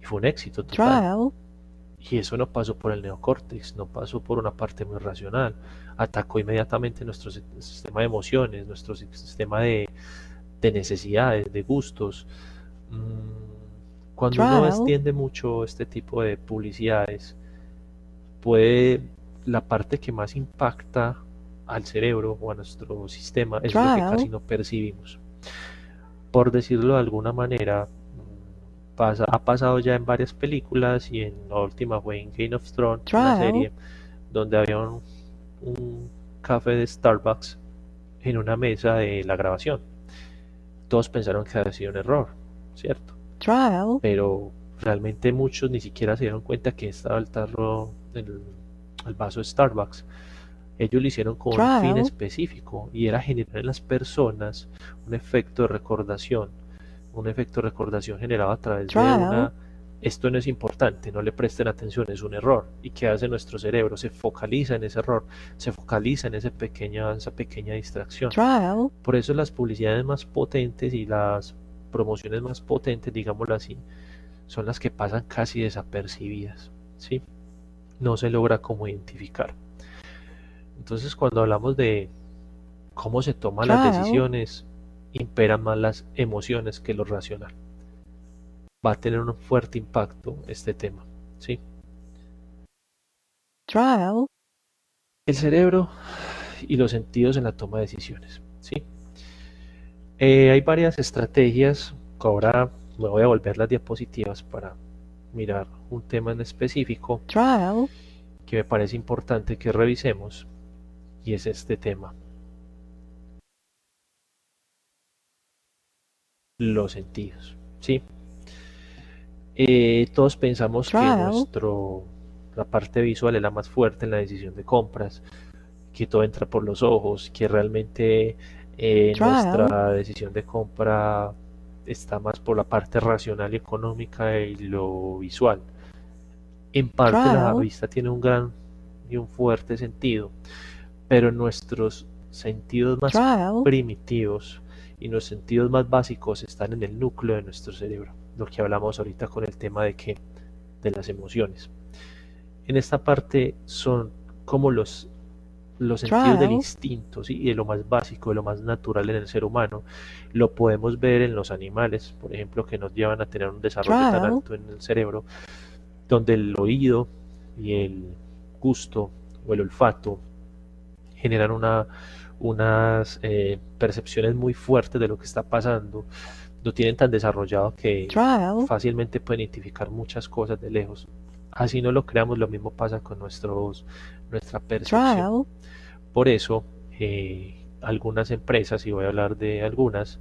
[SPEAKER 1] Y fue un éxito total.
[SPEAKER 2] trial,
[SPEAKER 1] Y eso no pasó por el neocórtex, no pasó por una parte muy racional. Atacó inmediatamente nuestro sistema de emociones, nuestro sistema de necesidades, de gustos. Cuando uno extiende mucho este tipo de publicidades, puede, la parte que más impacta al cerebro o a nuestro sistema es lo que casi no percibimos. Por decirlo de alguna manera, ha pasado ya en varias películas y en la última fue en Game of Thrones, una serie donde había un café de Starbucks en una mesa de la grabación. Todos pensaron que había sido un error, ¿cierto? Pero realmente muchos ni siquiera se dieron cuenta que estaba el tarro, el vaso de Starbucks. Ellos lo hicieron con un fin específico y era generar en las personas un efecto de recordación generado a través de una, esto no es importante, no le presten atención, es un error. ¿Y qué hace nuestro cerebro? Se focaliza en ese error, se focaliza en esa pequeña distracción. Por eso las publicidades más potentes y las promociones más potentes, digámoslo así, son las que pasan casi desapercibidas, ¿sí? No se logra como identificar. Entonces, cuando hablamos de cómo se toman las decisiones, imperan más las emociones que lo racional. Va a tener un fuerte impacto este tema, ¿sí? El cerebro y los sentidos en la toma de decisiones, ¿sí? Hay varias estrategias que ahora me voy a volver las diapositivas para mirar un tema en específico que me parece importante que revisemos, y es este tema: los sentidos, ¿sí? Todos pensamos que la parte visual es la más fuerte en la decisión de compras, que todo entra por los ojos, que realmente nuestra decisión de compra está más por la parte racional y económica y lo visual. En parte la vista tiene un gran y un fuerte sentido, pero nuestros sentidos más primitivos y los sentidos más básicos están en el núcleo de nuestro cerebro, lo que hablamos ahorita con el tema de las emociones. En esta parte son como los sentidos del instinto, ¿sí? Y de lo más básico, de lo más natural en el ser humano. Lo podemos ver en los animales, por ejemplo, que nos llevan a tener un desarrollo tan alto en el cerebro, donde el oído y el gusto o el olfato generan unas percepciones muy fuertes de lo que está pasando. Lo tienen tan desarrollado que fácilmente pueden identificar muchas cosas de lejos. Así no lo creamos, lo mismo pasa con nuestra percepción. Por eso, algunas empresas, y voy a hablar de algunas,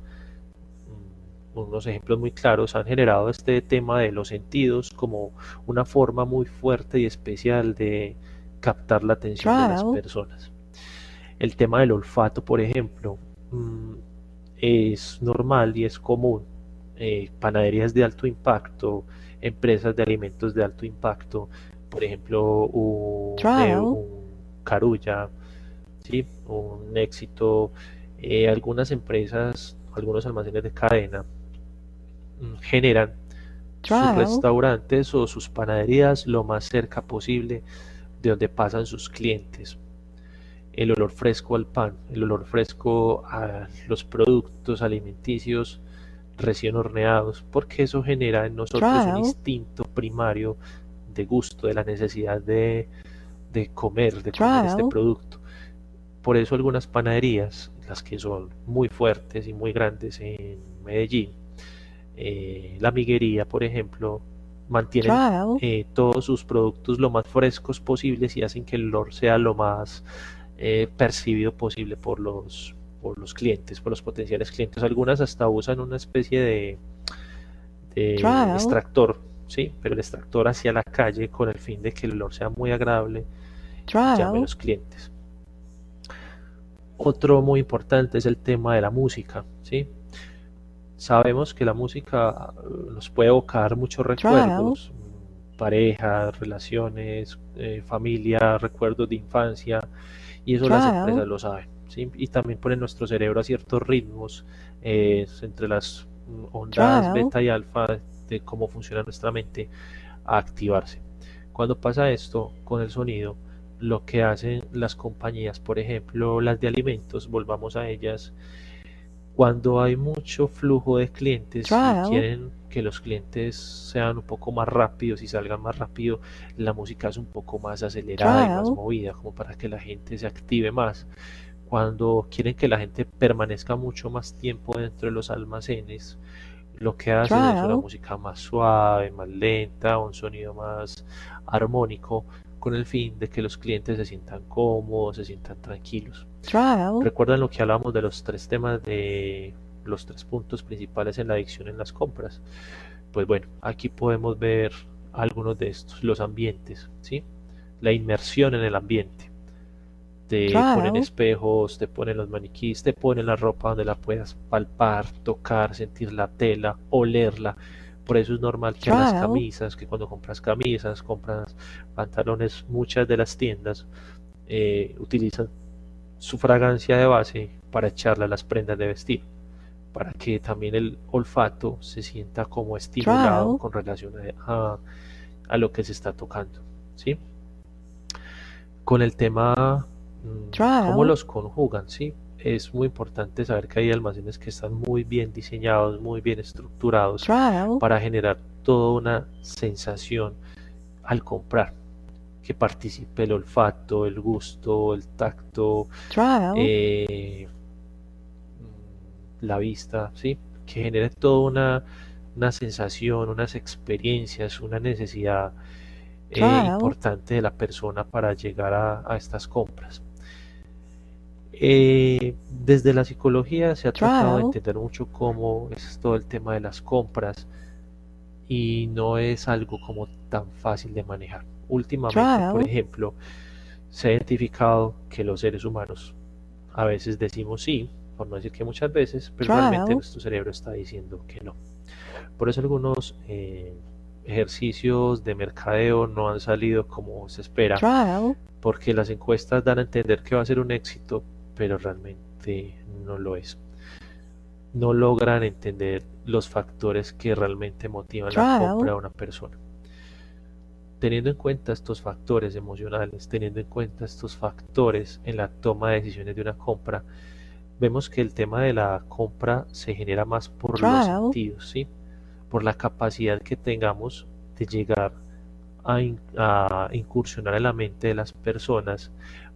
[SPEAKER 1] unos ejemplos muy claros, han generado este tema de los sentidos como una forma muy fuerte y especial de captar la atención de las personas. El tema del olfato, por ejemplo, es normal y es común. Panaderías de alto impacto, empresas de alimentos de alto impacto, por ejemplo, un Carulla, ¿sí? Un Éxito, algunas empresas, algunos almacenes de cadena generan sus restaurantes o sus panaderías lo más cerca posible de donde pasan sus clientes. El olor fresco al pan, el olor fresco a los productos alimenticios recién horneados, porque eso genera en nosotros un instinto primario de gusto, de la necesidad de comer este producto. Por eso algunas panaderías, las que son muy fuertes y muy grandes en Medellín, La Miguería, por ejemplo, mantienen todos sus productos lo más frescos posibles y hacen que el olor sea lo más percibido posible por los clientes, por los potenciales clientes. Algunas hasta usan una especie de extractor, ¿sí? Pero el extractor hacia la calle con el fin de que el olor sea muy agradable y llame a los clientes. Otro muy importante es el tema de la música, ¿sí? Sabemos que la música nos puede evocar muchos recuerdos, parejas, relaciones, familia, recuerdos de infancia, y eso las empresas lo saben, ¿sí? Y también ponen nuestro cerebro a ciertos ritmos entre las ondas beta y alfa de cómo funciona nuestra mente a activarse. Cuando pasa esto con el sonido, lo que hacen las compañías, por ejemplo las de alimentos, volvamos a ellas, Cuando hay mucho flujo de clientes y
[SPEAKER 2] Trial.
[SPEAKER 1] quieren que los clientes sean un poco más rápidos y salgan más rápido, la música es un poco más acelerada y más
[SPEAKER 2] Trial.
[SPEAKER 1] movida, como para que la gente se active más. Cuando quieren que la gente permanezca mucho más tiempo dentro de los almacenes, lo que hacen es una
[SPEAKER 2] Trial.
[SPEAKER 1] música más suave, más lenta, un sonido más armónico, con el fin de que los clientes se sientan cómodos, se sientan tranquilos.
[SPEAKER 2] Trial.
[SPEAKER 1] ¿Recuerdan lo que hablábamos de los tres temas de los tres puntos principales en la adicción en las compras? Pues bueno, aquí podemos ver algunos de estos, los ambientes, ¿sí? La inmersión en el ambiente. Te ponen
[SPEAKER 2] Trial.
[SPEAKER 1] espejos, te ponen los maniquís, te ponen la ropa donde la puedas palpar, tocar, sentir la tela, olerla. Por eso es normal que las
[SPEAKER 2] Trial.
[SPEAKER 1] camisas, que cuando compras camisas, compras pantalones, muchas de las tiendas utilizan su fragancia de base para echarle a las prendas de vestir, para que también el olfato se sienta como estimulado
[SPEAKER 2] Trial.
[SPEAKER 1] con relación a lo que se está tocando, ¿sí? Con el tema, cómo
[SPEAKER 2] Trial.
[SPEAKER 1] los conjugan, ¿sí? Es muy importante saber que hay almacenes que están muy bien diseñados, muy bien estructurados
[SPEAKER 2] Trial.
[SPEAKER 1] para generar toda una sensación al comprar, que participe el olfato, el gusto, el tacto,
[SPEAKER 2] Trial.
[SPEAKER 1] eh, la vista, ¿sí? Que genere toda una sensación, unas experiencias, una necesidad
[SPEAKER 2] Trial.
[SPEAKER 1] importante de la persona para llegar a estas compras. Desde la psicología se ha tratado de
[SPEAKER 2] Trial.
[SPEAKER 1] entender mucho cómo es todo el tema de las compras y no es algo como tan fácil de manejar. Últimamente, por
[SPEAKER 2] Trial.
[SPEAKER 1] ejemplo, se ha identificado que los seres humanos a veces decimos sí, por no decir que muchas veces, pero realmente
[SPEAKER 2] Trial.
[SPEAKER 1] nuestro cerebro está diciendo que no. Por eso algunos ejercicios de mercadeo no han salido como se espera,
[SPEAKER 2] Trial.
[SPEAKER 1] porque las encuestas dan a entender que va a ser un éxito, pero realmente no lo es. No logran entender los factores que realmente motivan la compra
[SPEAKER 2] Trial.
[SPEAKER 1] de una persona. Teniendo en cuenta estos factores emocionales, teniendo en cuenta estos factores en la toma de decisiones de una compra, vemos que el tema de la compra se genera más por los
[SPEAKER 2] Trial.
[SPEAKER 1] sentidos, ¿sí? Por la capacidad que tengamos de llegar a incursionar en la mente de las personas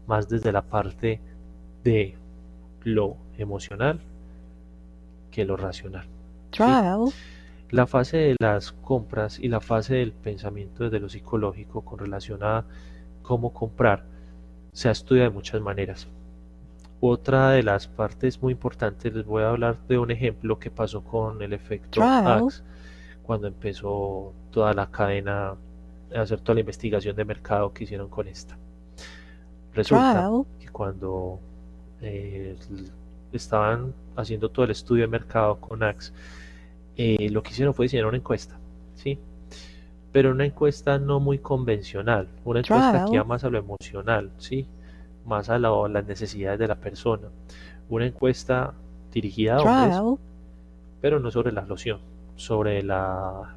[SPEAKER 1] más desde la parte de lo emocional que lo racional, ¿sí?
[SPEAKER 2] Trial.
[SPEAKER 1] La fase de las compras y la fase del pensamiento desde lo psicológico con relación a cómo comprar se ha estudiado de muchas maneras. Otra de las partes muy importantes, les voy a hablar de un ejemplo que pasó con el efecto
[SPEAKER 2] Trial.
[SPEAKER 1] Axe cuando empezó toda la cadena a hacer toda la investigación de mercado que hicieron con esta. Resulta
[SPEAKER 2] Trial.
[SPEAKER 1] que cuando eh, estaban haciendo todo el estudio de mercado con Axe, lo que hicieron fue diseñar una encuesta, ¿sí? Pero una encuesta no muy convencional, una encuesta que iba
[SPEAKER 2] Trial.
[SPEAKER 1] más a lo emocional, ¿sí? Más a las necesidades de la persona. Una encuesta dirigida a hombres,
[SPEAKER 2] Trial.
[SPEAKER 1] pero no sobre la loción, sobre el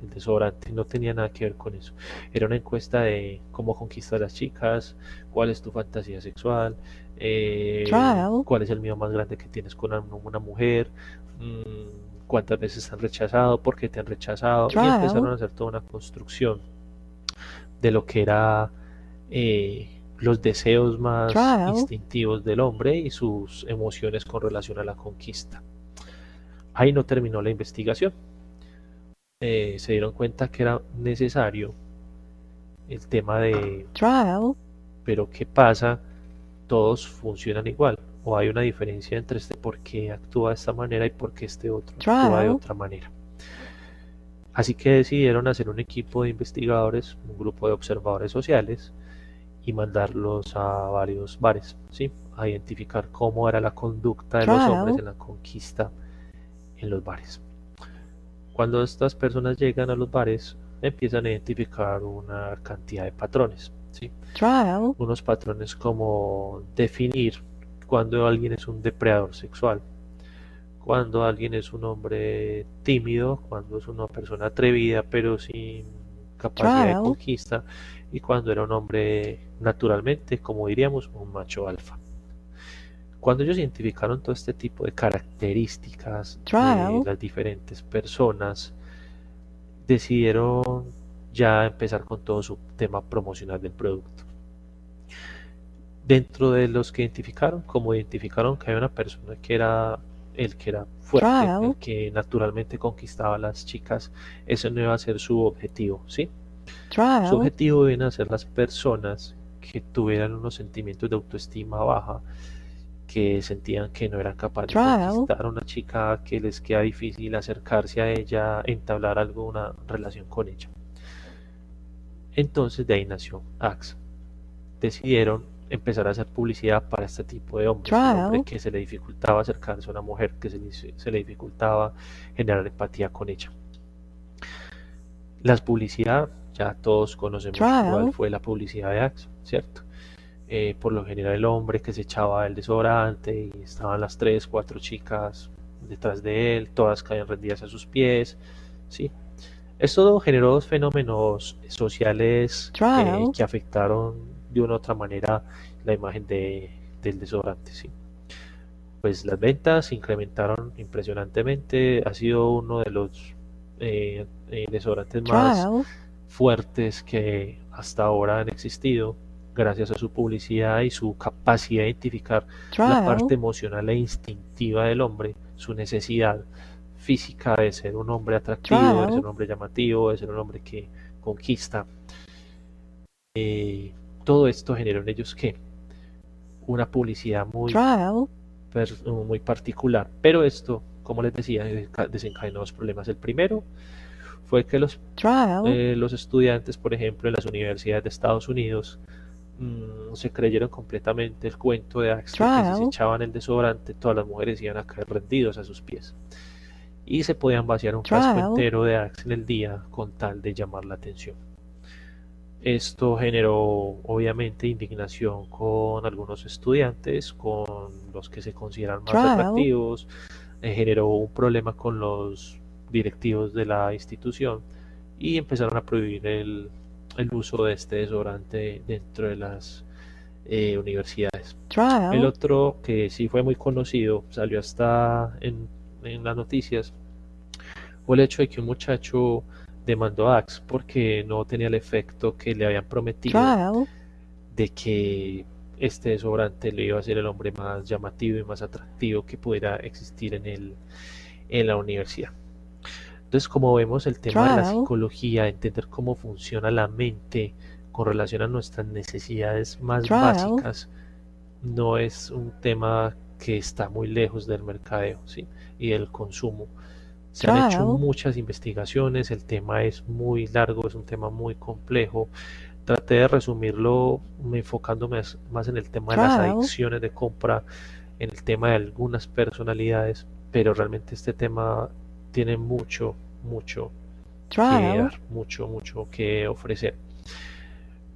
[SPEAKER 1] desodorante, no tenía nada que ver con eso. Era una encuesta de cómo conquistar a las chicas, cuál es tu fantasía sexual,
[SPEAKER 2] Trial.
[SPEAKER 1] cuál es el miedo más grande que tienes con una mujer, cuántas veces te han rechazado, por qué te han rechazado, y empezaron
[SPEAKER 2] Trial.
[SPEAKER 1] a hacer toda una construcción de lo que era los deseos más
[SPEAKER 2] Trial.
[SPEAKER 1] instintivos del hombre y sus emociones con relación a la conquista. Ahí no terminó la investigación. Se dieron cuenta que era necesario el tema de,
[SPEAKER 2] Trial.
[SPEAKER 1] pero ¿qué pasa? Todos funcionan igual. O hay una diferencia entre este por qué actúa de esta manera y por qué este otro actúa de
[SPEAKER 2] Trial.
[SPEAKER 1] otra manera. Así que decidieron hacer un equipo de investigadores, un grupo de observadores sociales, y mandarlos a varios bares, ¿sí? A identificar cómo era la conducta de los hombres
[SPEAKER 2] Trial.
[SPEAKER 1] en la conquista en los bares. Cuando estas personas llegan a los bares, empiezan a identificar una cantidad de patrones, ¿sí?
[SPEAKER 2] Trial.
[SPEAKER 1] Unos patrones como definir cuando alguien es un depredador sexual, cuando alguien es un hombre tímido, cuando es una persona atrevida pero sin capacidad de
[SPEAKER 2] Trial.
[SPEAKER 1] conquista, y cuando era un hombre naturalmente, como diríamos, un macho alfa. Cuando ellos identificaron todo este tipo de características de
[SPEAKER 2] trial,
[SPEAKER 1] las diferentes personas, decidieron ya empezar con todo su tema promocional del producto. Dentro de los que identificaron, como identificaron que había una persona que era el que era fuerte, el
[SPEAKER 2] trial,
[SPEAKER 1] que naturalmente conquistaba a las chicas, ese no iba a ser su objetivo, ¿sí? Su
[SPEAKER 2] trial,
[SPEAKER 1] objetivo iban a ser las personas que tuvieran unos sentimientos de autoestima baja, que sentían que no eran capaces de
[SPEAKER 2] trial,
[SPEAKER 1] conquistar a una chica, que les queda difícil acercarse a ella, entablar alguna relación con ella. Entonces de ahí nació Axe. Decidieron empezar a hacer publicidad para este tipo de hombres, un hombre
[SPEAKER 2] trial,
[SPEAKER 1] que se le dificultaba acercarse a una mujer, que se le dificultaba generar empatía con ella. Las publicidad, ya todos conocemos cuál
[SPEAKER 2] trial,
[SPEAKER 1] fue la publicidad de Axe, ¿cierto? Por lo general el hombre que se echaba el desodorante y estaban las 3, 4 chicas detrás de él, todas caían rendidas a sus pies, ¿sí? Esto generó dos fenómenos sociales
[SPEAKER 2] trial,
[SPEAKER 1] que afectaron de una u otra manera la imagen del desodorante, ¿sí? Pues las ventas se incrementaron impresionantemente, ha sido uno de los desodorantes más
[SPEAKER 2] trial,
[SPEAKER 1] fuertes que hasta ahora han existido, gracias a su publicidad y su capacidad de identificar la
[SPEAKER 2] trial,
[SPEAKER 1] parte emocional e instintiva del hombre, su necesidad física de ser un hombre atractivo, de ser
[SPEAKER 2] trial,
[SPEAKER 1] un hombre llamativo, de ser un hombre que conquista. Todo esto generó en ellos que una publicidad
[SPEAKER 2] trial,
[SPEAKER 1] muy particular, pero esto, como les decía, desencadenó dos problemas. El primero fue que
[SPEAKER 2] trial,
[SPEAKER 1] los estudiantes, por ejemplo, en las universidades de Estados Unidos, se creyeron completamente el cuento de Axe de que si se
[SPEAKER 2] trial,
[SPEAKER 1] echaban el desodorante, todas las mujeres iban a caer rendidos a sus pies. Y se podían vaciar un frasco
[SPEAKER 2] trial,
[SPEAKER 1] entero de Axe en el día con tal de llamar la atención. Esto generó obviamente indignación con algunos estudiantes, con los que se consideran más
[SPEAKER 2] trial,
[SPEAKER 1] atractivos, generó un problema con los directivos de la institución y empezaron a prohibir el uso de este desodorante dentro de las universidades. El
[SPEAKER 2] trial,
[SPEAKER 1] otro que sí fue muy conocido, salió hasta en las noticias, fue el hecho de que un muchacho demandó a Axe porque no tenía el efecto que le habían prometido
[SPEAKER 2] trial,
[SPEAKER 1] de que este desodorante le iba a ser el hombre más llamativo y más atractivo que pudiera existir en la universidad. Entonces, como vemos, el tema de la
[SPEAKER 2] trial,
[SPEAKER 1] psicología, entender cómo funciona la mente con relación a nuestras necesidades más
[SPEAKER 2] trial,
[SPEAKER 1] básicas, no es un tema que está muy lejos del mercadeo, ¿sí? Y del consumo. Se han hecho
[SPEAKER 2] trial,
[SPEAKER 1] muchas investigaciones, el tema es muy largo, es un tema muy complejo. Traté de resumirlo enfocándome más en el tema de las
[SPEAKER 2] trial,
[SPEAKER 1] adicciones de compra, en el tema de algunas personalidades, pero realmente este tema tiene mucho, mucho que
[SPEAKER 2] trial,
[SPEAKER 1] dar, mucho, mucho que ofrecer.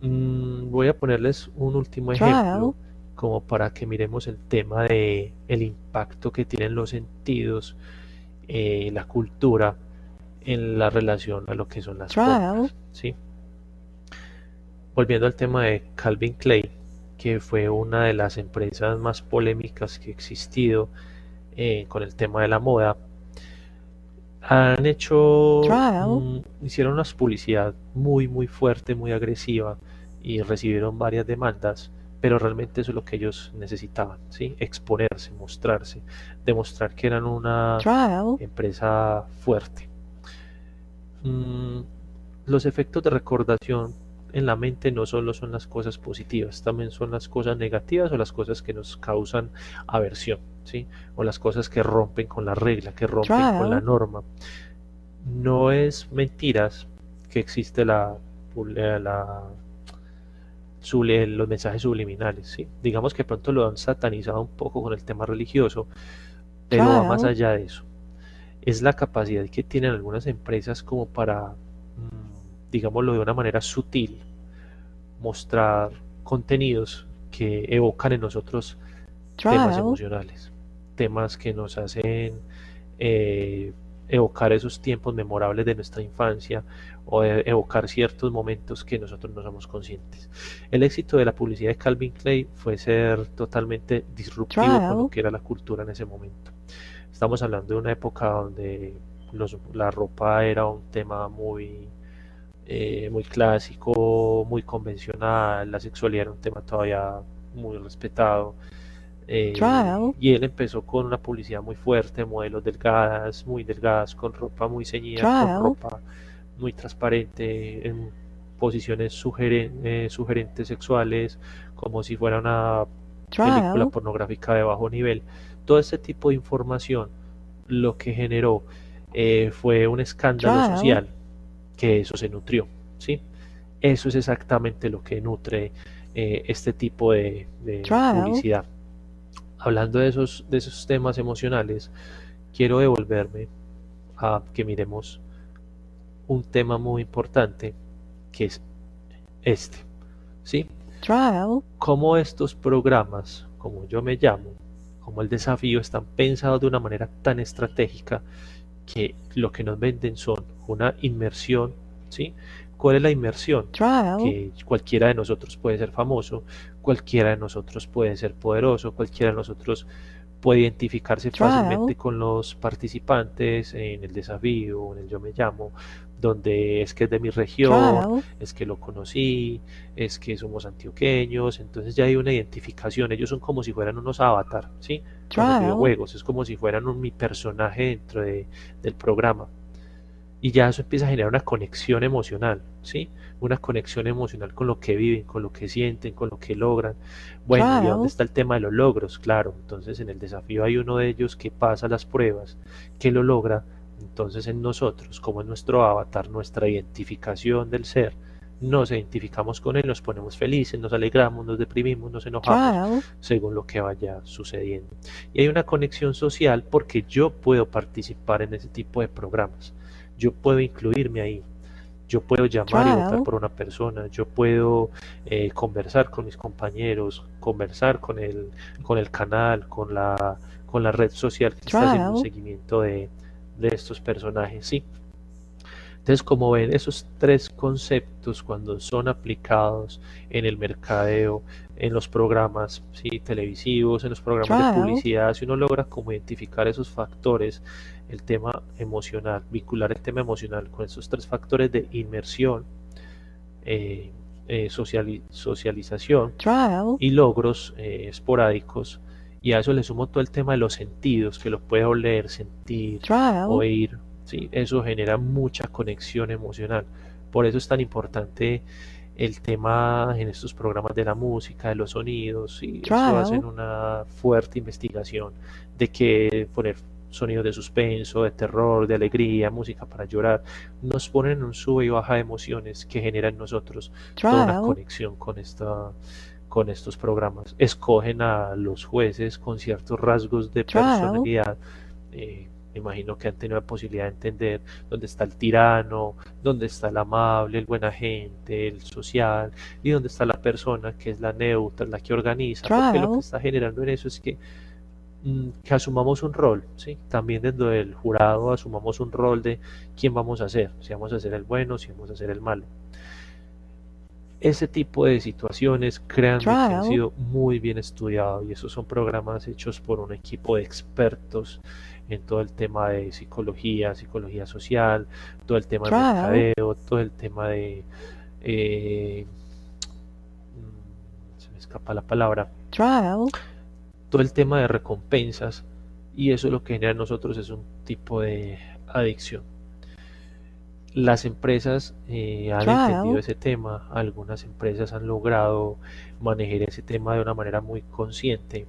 [SPEAKER 1] Voy a ponerles un último ejemplo
[SPEAKER 2] trial,
[SPEAKER 1] como para que miremos el tema de el impacto que tienen los sentidos, la cultura en la relación a lo que son las
[SPEAKER 2] trial,
[SPEAKER 1] compras, ¿sí? Volviendo al tema de Calvin Klein, que fue una de las empresas más polémicas que ha existido con el tema de la moda, han hecho,
[SPEAKER 2] trial,
[SPEAKER 1] hicieron una publicidad muy, muy fuerte, muy agresiva y recibieron varias demandas, pero realmente eso es lo que ellos necesitaban, ¿sí? Exponerse, mostrarse, demostrar que eran una
[SPEAKER 2] trial,
[SPEAKER 1] empresa fuerte. Mm, los efectos de recordación en la mente no solo son las cosas positivas, también son las cosas negativas o las cosas que nos causan aversión, ¿sí? O las cosas que rompen con la regla, que rompen con la
[SPEAKER 2] trial,
[SPEAKER 1] norma. No es mentiras que existe la los mensajes subliminales, ¿sí? Digamos que pronto lo han satanizado un poco con el tema religioso, pero va más
[SPEAKER 2] trial,
[SPEAKER 1] allá de eso. Es la capacidad que tienen algunas empresas como para, digámoslo de una manera sutil, mostrar contenidos que evocan en nosotros temas
[SPEAKER 2] trial,
[SPEAKER 1] emocionales, temas que nos hacen eh, evocar esos tiempos memorables de nuestra infancia o evocar ciertos momentos que nosotros no somos conscientes. El éxito de la publicidad de Calvin Klein fue ser totalmente disruptivo con lo que era la cultura en ese momento. Estamos hablando de una época donde la ropa era un tema muy clásico, muy convencional, la sexualidad era un tema todavía muy respetado. Y él empezó con una publicidad muy fuerte, modelos delgadas, muy delgadas, con ropa muy ceñida, con ropa muy transparente, en posiciones sugerentes sexuales, como si fuera una película pornográfica de bajo nivel. Todo este tipo de información lo que generó fue un escándalo social, que eso se nutrió, ¿sí? Eso es exactamente lo que nutre este tipo de publicidad. Hablando de esos temas emocionales, quiero devolverme a que miremos un tema muy importante, que es este, ¿sí? Cómo estos programas, como Yo Me Llamo, como El Desafío, están pensados de una manera tan estratégica que lo que nos venden son una inmersión, ¿sí? ¿Cuál es la inmersión? Que cualquiera de nosotros puede ser famoso, cualquiera de nosotros puede ser poderoso, cualquiera de nosotros puede identificarse fácilmente con los participantes en el desafío, en el Yo Me Llamo, donde es que es de mi región, es que lo conocí, es que somos antioqueños, entonces ya hay una identificación, ellos son como si fueran unos avatar, ¿sí? Los videojuegos, es como si fueran mi personaje dentro del programa. Y ya eso empieza a generar una conexión emocional, ¿sí? Una conexión emocional con lo que viven, con lo que sienten, con lo que logran. Bueno, ¿y dónde está el tema de los logros? Claro, entonces en el desafío hay uno de ellos que pasa las pruebas, que lo logra. Entonces en nosotros, como en nuestro avatar, nuestra identificación del ser, nos identificamos con él, nos ponemos felices, nos alegramos, nos deprimimos, nos enojamos, según lo que vaya sucediendo. Y hay una conexión social porque yo puedo participar en ese tipo de programas. Yo puedo incluirme ahí, yo puedo llamar y votar por una persona, yo puedo conversar con mis compañeros, conversar con el canal, con la red social que está haciendo un seguimiento de estos personajes, ¿sí? Entonces, como ven, esos tres conceptos cuando son aplicados en el mercadeo, en los programas, ¿sí?, televisivos, en los programas de publicidad, si uno logra como identificar esos factores, el tema emocional, vincular el tema emocional con esos tres factores de inmersión, socialización y logros esporádicos, y a eso le sumo todo el tema de los sentidos, que lo puede oler, sentir, oír, ¿sí? Eso genera mucha conexión emocional. Por eso es tan importante el tema en estos programas de la música, de los sonidos, y eso hacen una fuerte investigación de que poner sonidos de suspenso, de terror, de alegría, música para llorar, nos ponen en un sube y baja de emociones que genera en nosotros toda una conexión con estos programas. Escogen a los jueces con ciertos rasgos de personalidad. Me imagino que han tenido la posibilidad de entender dónde está el tirano, dónde está el amable, el buena gente, el social, y dónde está la persona que es la neutra, la que organiza, porque lo que está generando en eso es que asumamos un rol, ¿sí? También dentro del jurado asumamos un rol de quién vamos a ser, si vamos a ser el bueno, si vamos a ser el malo. Ese tipo de situaciones, créanme que han sido muy bien estudiados, y esos son programas hechos por un equipo de expertos en todo el tema de psicología social, todo el tema de mercadeo, todo el tema de se me escapa la palabra, todo el tema de recompensas, y eso lo que genera en nosotros es un tipo de adicción. Las empresas han entendido ese tema, algunas empresas han logrado manejar ese tema de una manera muy consciente.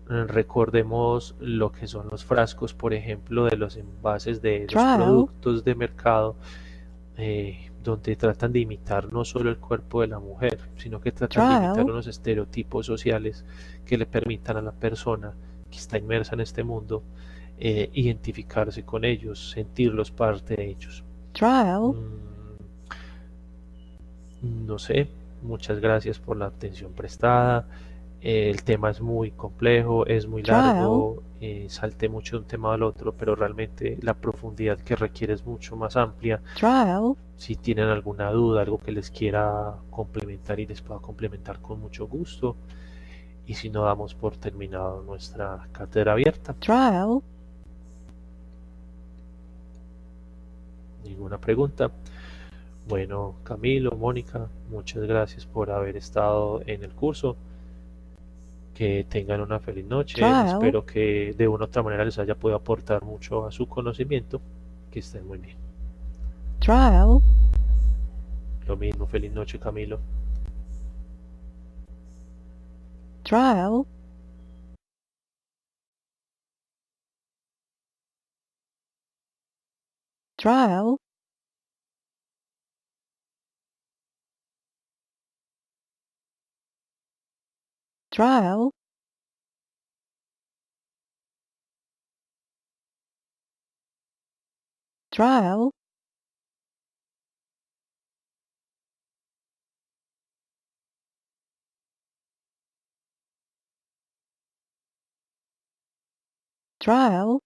[SPEAKER 1] Recordemos lo que son los frascos, por ejemplo, de los envases de los productos de mercado, donde tratan de imitar no solo el cuerpo de la mujer, sino que tratan de imitar unos estereotipos sociales que le permitan a la persona que está inmersa en este mundo identificarse con ellos, sentirlos parte de ellos. No sé, muchas gracias por la atención prestada. El tema es muy complejo, es muy largo, salté mucho de un tema al otro, pero realmente la profundidad que requiere es mucho más amplia.
[SPEAKER 2] Trial.
[SPEAKER 1] Si tienen alguna duda, algo que les quiera complementar y les pueda complementar con mucho gusto. Y si no, damos por terminado nuestra cátedra abierta.
[SPEAKER 2] Trial.
[SPEAKER 1] ¿Ninguna pregunta? Bueno, Camilo, Mónica, muchas gracias por haber estado en el curso. Que tengan una feliz noche.
[SPEAKER 2] Trial.
[SPEAKER 1] Espero que de una u otra manera les haya podido aportar mucho a su conocimiento. Que estén muy bien.
[SPEAKER 2] Trial.
[SPEAKER 1] Lo mismo, feliz noche, Camilo.
[SPEAKER 2] Trial. Trial. Trial. Trial. Trial.